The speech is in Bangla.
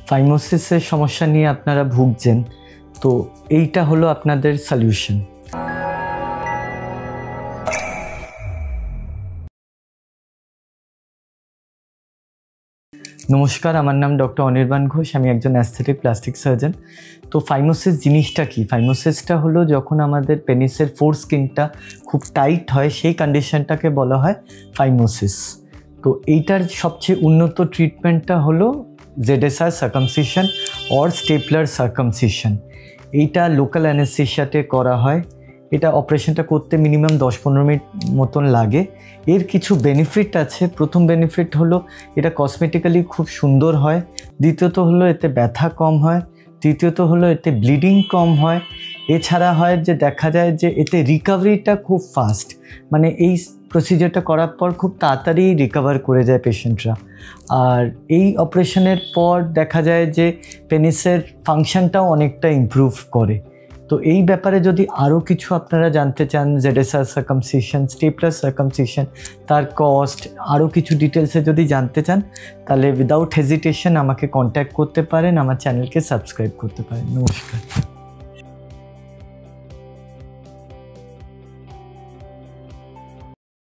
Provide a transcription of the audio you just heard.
ফাইমোসিসের সমস্যা নিয়ে আপনারা ভুগছেন, তো এইটা হলো আপনাদের সলিউশন। নমস্কার, আমার নাম ডক্টর অনির্বাণ ঘোষ, আমি একজন অ্যাস্থেটিক প্লাস্টিক সার্জন। তো ফাইমোসিস জিনিসটা কি? ফাইমোসিসটা হলো যখন আমাদের পেনিসের ফোর স্কিনটা খুব টাইট হয়, সেই কন্ডিশনটাকে বলা হয় ফাইমোসিস। তো এইটার সবচেয়ে উন্নত ট্রিটমেন্টটা হলো ZSR circumcision or stapler circumcision. এইটা লোকাল অ্যানেস্থেশিয়াতে করা হয়। এটা অপারেশনটা করতে মিনিমাম 10-15 মিনিট মতন লাগে। এর কিছু বেনিফিট আছে। প্রথম বেনিফিট হলো এটা কসমেটিক্যালি খুব সুন্দর হয়। দ্বিতীয়ত হলো এতে ব্যথা কম হয়। তৃতীয়ত হলো এতে ব্লিডিং কম হয়। এছাড়া হয় যে দেখা যায় যে এতে রিকভারিটা খুব ফাস্ট, মানে এই প্রসিজারটা করার পর খুব তাড়াতাড়ি রিকভার করে যায় পেশেন্টরা। আর এই অপারেশনের পর দেখা যায় যে পেনিসের ফাংশনটাও অনেকটা ইমপ্রুভ করে। তো এই ব্যাপারে যদি আরও কিছু আপনারা জানতে চান, ZSR সার্কামসিশন, স্টেপলার সার্কামসিশন, তার কস্ট, আরও কিছু ডিটেলসে যদি জানতে চান, তাহলে উইদাউট হেজিটেশন আমাকে কন্ট্যাক্ট করতে পারেন, আমার চ্যানেলকে সাবস্ক্রাইব করতে পারেন। নমস্কার।